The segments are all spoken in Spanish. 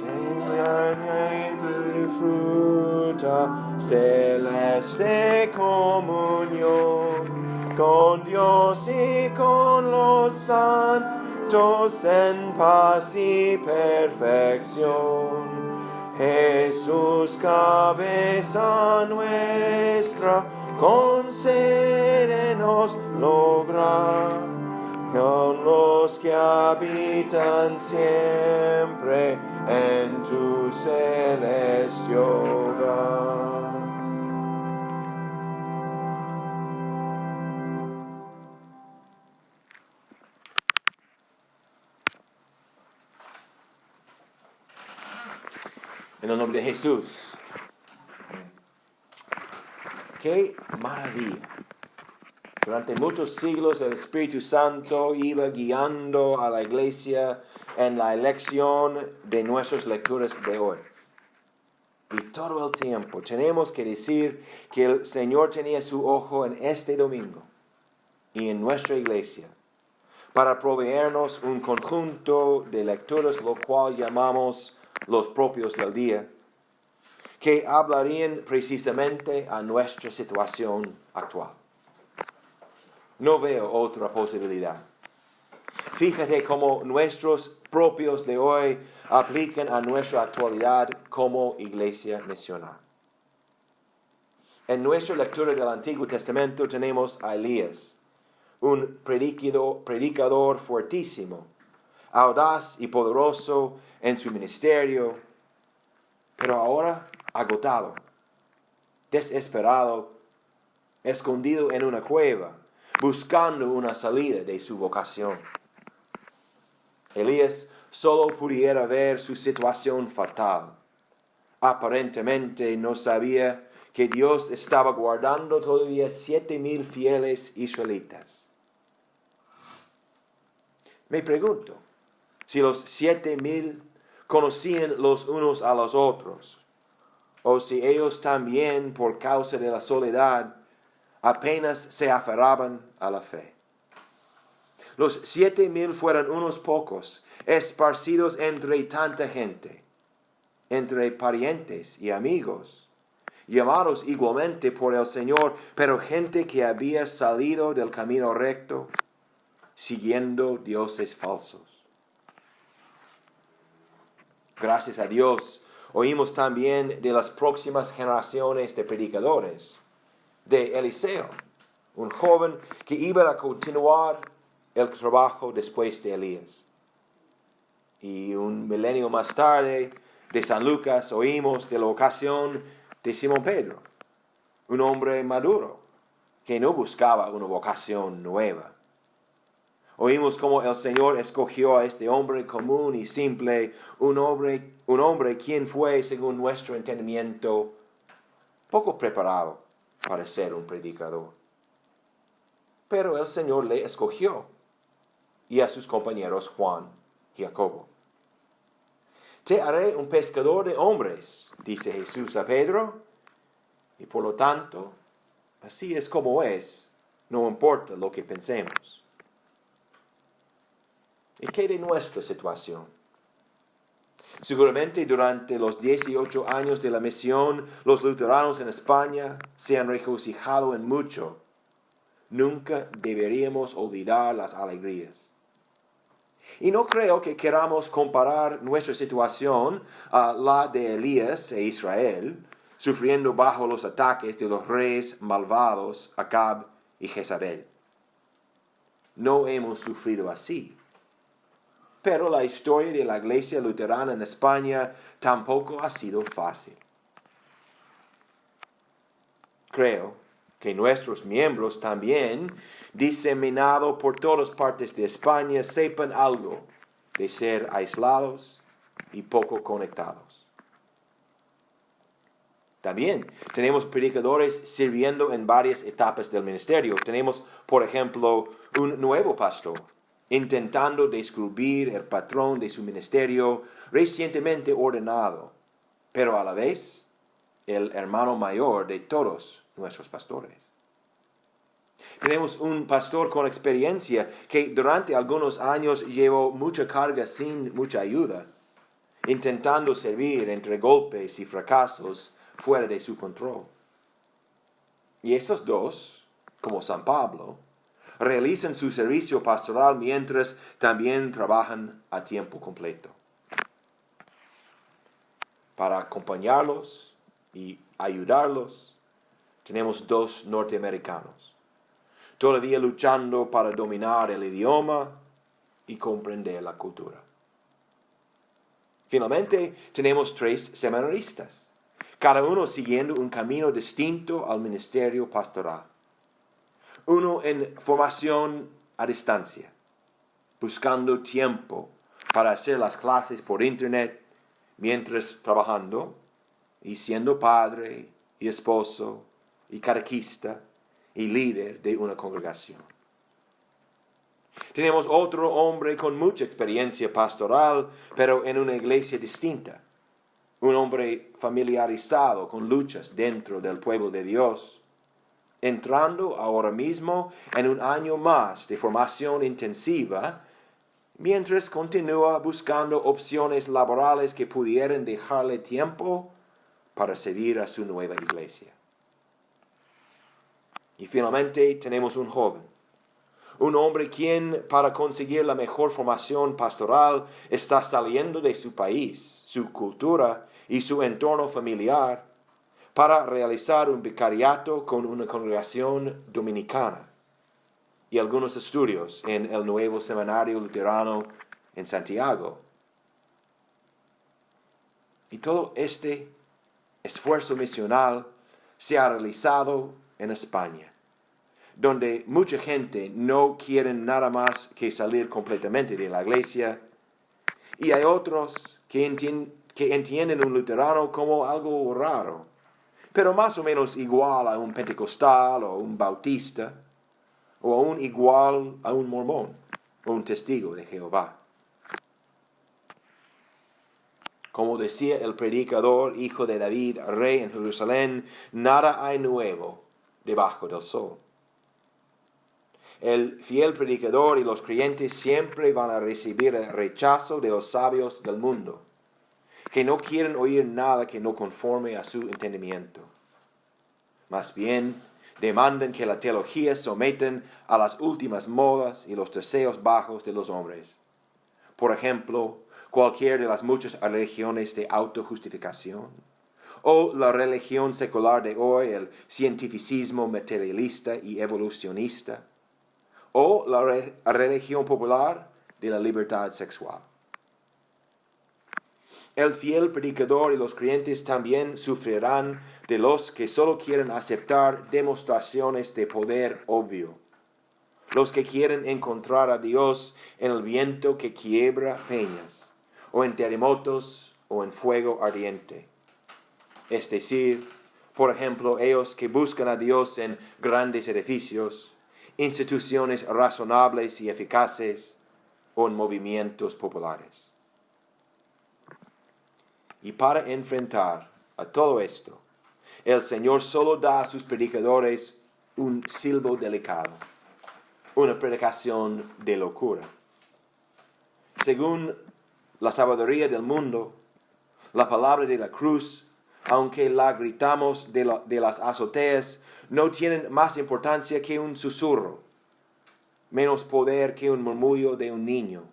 y disfruta celeste comunión con Dios y con los santos en paz y perfección. Jesús, cabeza nuestra, concédenos lograr con los que habitan siempre en tu celestial hogar. En el nombre de Jesús. ¡Qué maravilla! Durante muchos siglos el Espíritu Santo iba guiando a la iglesia en la elección de nuestras lecturas de hoy. Y todo el tiempo tenemos que decir que el Señor tenía su ojo en este domingo y en nuestra iglesia para proveernos un conjunto de lecturas, lo cual llamamos los propios del día, que hablarían precisamente a nuestra situación actual. No veo otra posibilidad. Fíjate cómo nuestros propios de hoy aplican a nuestra actualidad como iglesia misional. En nuestra lectura del Antiguo Testamento tenemos a Elías, un predicador fuertísimo, audaz y poderoso en su ministerio, pero ahora agotado, desesperado, escondido en una cueva, buscando una salida de su vocación. Elías solo pudiera ver su situación fatal. Aparentemente no sabía que Dios estaba guardando todavía 7,000 fieles israelitas. Me pregunto si los 7,000 conocían los unos a los otros, o si ellos también, por causa de la soledad, apenas se aferraban a la fe. Los 7,000 fueron unos pocos, esparcidos entre tanta gente, entre parientes y amigos, llamados igualmente por el Señor, pero gente que había salido del camino recto, siguiendo dioses falsos. Gracias a Dios, oímos también de las próximas generaciones de predicadores, de Eliseo, un joven que iba a continuar el trabajo después de Elías. Y un milenio más tarde, de San Lucas, oímos de la vocación de Simón Pedro, un hombre maduro que no buscaba una vocación nueva. Oímos cómo el Señor escogió a este hombre común y simple, un hombre quien fue, según nuestro entendimiento, poco preparado para ser un predicador. Pero el Señor le escogió, y a sus compañeros Juan y Jacobo. Te haré un pescador de hombres, dice Jesús a Pedro, y por lo tanto, así es como es, no importa lo que pensemos. ¿Y qué de nuestra situación? Seguramente durante los 18 años de la misión, los luteranos en España se han regocijado en mucho. Nunca deberíamos olvidar las alegrías. Y no creo que queramos comparar nuestra situación a la de Elías e Israel, sufriendo bajo los ataques de los reyes malvados Acab y Jezabel. No hemos sufrido así. Pero la historia de la iglesia luterana en España tampoco ha sido fácil. Creo que nuestros miembros también, diseminados por todas partes de España, sepan algo de ser aislados y poco conectados. También tenemos predicadores sirviendo en varias etapas del ministerio. Tenemos, por ejemplo, un nuevo pastor intentando descubrir el patrón de su ministerio recientemente ordenado, pero a la vez el hermano mayor de todos nuestros pastores. Tenemos un pastor con experiencia que durante algunos años llevó mucha carga sin mucha ayuda. intentando servir entre golpes y fracasos fuera de su control. Y esos dos, como San Pablo, realizan su servicio pastoral mientras también trabajan a tiempo completo. Para acompañarlos y ayudarlos, tenemos dos norteamericanos, todavía luchando para dominar el idioma y comprender la cultura. Finalmente, tenemos 3 seminaristas, cada uno siguiendo un camino distinto al ministerio pastoral. Uno en formación a distancia, buscando tiempo para hacer las clases por internet mientras trabajando y siendo padre y esposo y catequista y líder de una congregación. Tenemos otro hombre con mucha experiencia pastoral, pero en una iglesia distinta. Un hombre familiarizado con luchas dentro del pueblo de Dios, entrando ahora mismo en un año más de formación intensiva, mientras continúa buscando opciones laborales que pudieran dejarle tiempo para servir a su nueva iglesia. Y finalmente tenemos un joven, un hombre quien, para conseguir la mejor formación pastoral, está saliendo de su país, su cultura y su entorno familiar para realizar un vicariato con una congregación dominicana y algunos estudios en el nuevo seminario luterano en Santiago. Y todo este esfuerzo misional se ha realizado en España, donde mucha gente no quiere nada más que salir completamente de la iglesia, y hay otros que entienden un luterano como algo raro, pero más o menos igual a un pentecostal o un bautista, o aún igual a un mormón o un testigo de Jehová. Como decía el predicador, hijo de David, rey en Jerusalén, nada hay nuevo debajo del sol. El fiel predicador y los creyentes siempre van a recibir el rechazo de los sabios del mundo, que no quieren oír nada que no conforme a su entendimiento. Más bien, demandan que la teología someten a las últimas modas y los deseos bajos de los hombres. Por ejemplo, cualquier de las muchas religiones de autojustificación, o la religión secular de hoy, el cientificismo materialista y evolucionista, o la religión popular de la libertad sexual. El fiel predicador y los creyentes también sufrirán de los que solo quieren aceptar demostraciones de poder obvio, los que quieren encontrar a Dios en el viento que quiebra peñas, o en terremotos, o en fuego ardiente. Es decir, por ejemplo, ellos que buscan a Dios en grandes edificios, instituciones razonables y eficaces, o en movimientos populares. Y para enfrentar a todo esto, el Señor solo da a sus predicadores un silbo delicado, una predicación de locura. Según la sabiduría del mundo, la palabra de la cruz, aunque la gritamos de las azoteas, no tienen más importancia que un susurro, menos poder que un murmullo de un niño.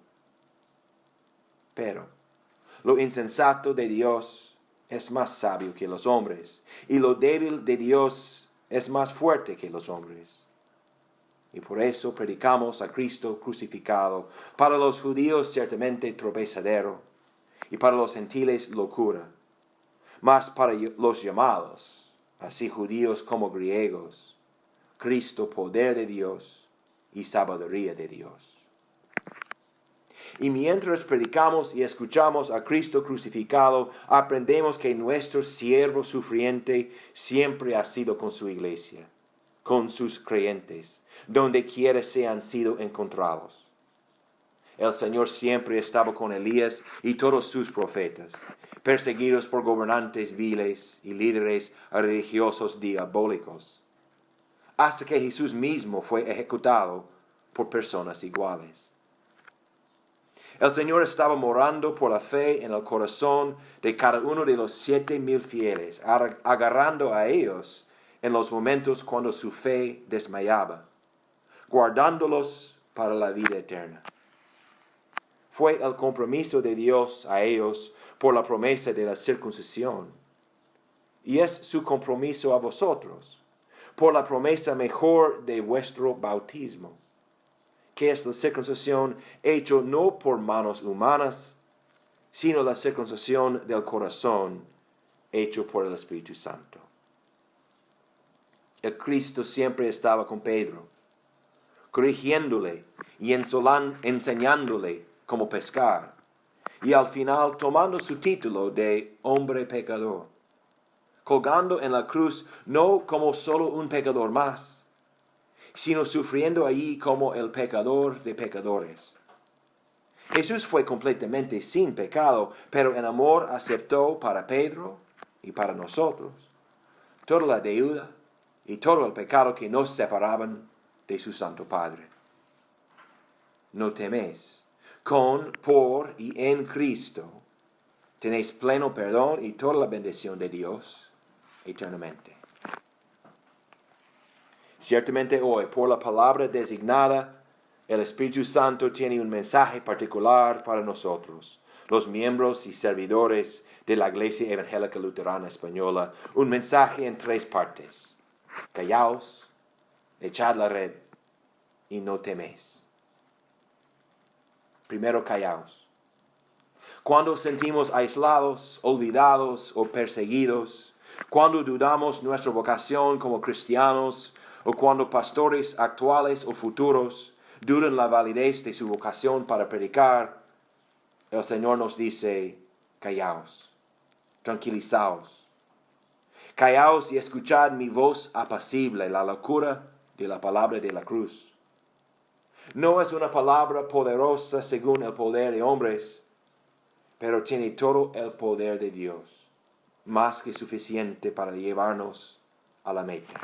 Pero lo insensato de Dios es más sabio que los hombres, y lo débil de Dios es más fuerte que los hombres. Y por eso predicamos a Cristo crucificado, para los judíos ciertamente tropezadero, y para los gentiles locura, mas para los llamados, así judíos como griegos, Cristo poder de Dios y sabiduría de Dios. Y mientras predicamos y escuchamos a Cristo crucificado, aprendemos que nuestro siervo sufriente siempre ha sido con su iglesia, con sus creyentes, donde quiera sean sido encontrados. El Señor siempre estaba con Elías y todos sus profetas, perseguidos por gobernantes viles y líderes religiosos diabólicos, hasta que Jesús mismo fue ejecutado por personas iguales. El Señor estaba morando por la fe en el corazón de cada uno de los 7,000 fieles, agarrando a ellos en los momentos cuando su fe desmayaba, guardándolos para la vida eterna. Fue el compromiso de Dios a ellos por la promesa de la circuncisión. Y es su compromiso a vosotros, por la promesa mejor de vuestro bautismo, que es la circuncisión hecho no por manos humanas, sino la circuncisión del corazón hecho por el Espíritu Santo. El Cristo siempre estaba con Pedro, corrigiéndole y enseñándole cómo pescar, y al final tomando su título de hombre pecador, colgando en la cruz no como solo un pecador más, sino sufriendo allí como el pecador de pecadores. Jesús fue completamente sin pecado, pero en amor aceptó para Pedro y para nosotros toda la deuda y todo el pecado que nos separaban de su Santo Padre. No teméis, con, por y en Cristo tenéis pleno perdón y toda la bendición de Dios eternamente. Ciertamente hoy, por la palabra designada, el Espíritu Santo tiene un mensaje particular para nosotros, los miembros y servidores de la Iglesia Evangélica Luterana Española, un mensaje en 3 partes. Callaos, echad la red y no teméis. Primero, callaos. Cuando sentimos aislados, olvidados o perseguidos, cuando dudamos nuestra vocación como cristianos, o cuando pastores actuales o futuros dudan la validez de su vocación para predicar, el Señor nos dice, callaos, tranquilizaos. Callaos y escuchad mi voz apacible, la locura de la palabra de la cruz. No es una palabra poderosa según el poder de hombres, pero tiene todo el poder de Dios, más que suficiente para llevarnos a la meta.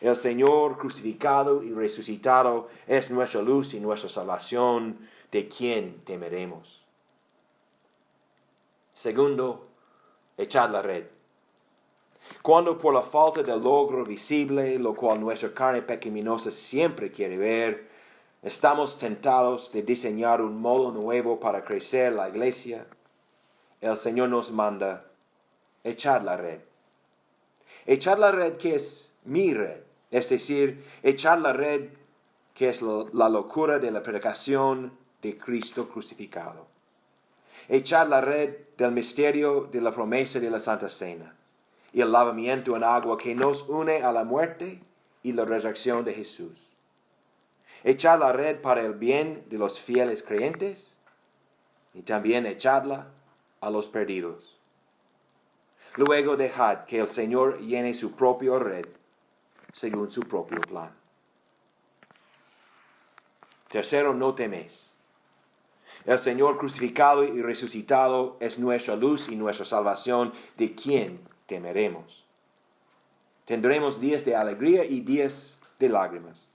El Señor crucificado y resucitado es nuestra luz y nuestra salvación. ¿De quién temeremos? Segundo, echad la red. Cuando por la falta de logro visible, lo cual nuestra carne pecaminosa siempre quiere ver, estamos tentados de diseñar un modo nuevo para crecer la iglesia, el Señor nos manda, echad la red. Echad la red que es mi red. Es decir, echad la red que es la locura de la predicación de Cristo crucificado. Echad la red del misterio de la promesa de la Santa Cena y el lavamiento en agua que nos une a la muerte y la resurrección de Jesús. Echad la red para el bien de los fieles creyentes y también echadla a los perdidos. Luego dejad que el Señor llene su propia red según su propio plan. Tercero, no teméis. El Señor crucificado y resucitado es nuestra luz y nuestra salvación. ¿De quién temeremos? Tendremos días de alegría y días de lágrimas.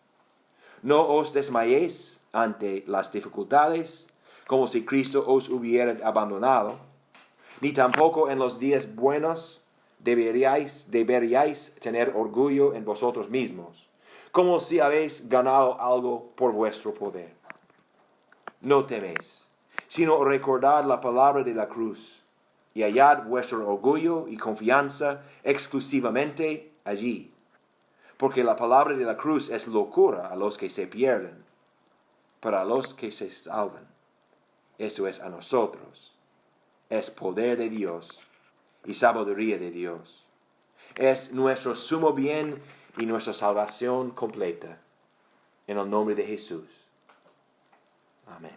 No os desmayéis ante las dificultades, como si Cristo os hubiera abandonado, ni tampoco en los días buenos deberíais tener orgullo en vosotros mismos, como si habéis ganado algo por vuestro poder. No teméis, sino recordad la palabra de la cruz, y hallad vuestro orgullo y confianza exclusivamente allí, porque la palabra de la cruz es locura a los que se pierden, pero a los que se salvan, esto es a nosotros, es poder de Dios y sabiduría de Dios. Es nuestro sumo bien y nuestra salvación completa. En el nombre de Jesús. Amén.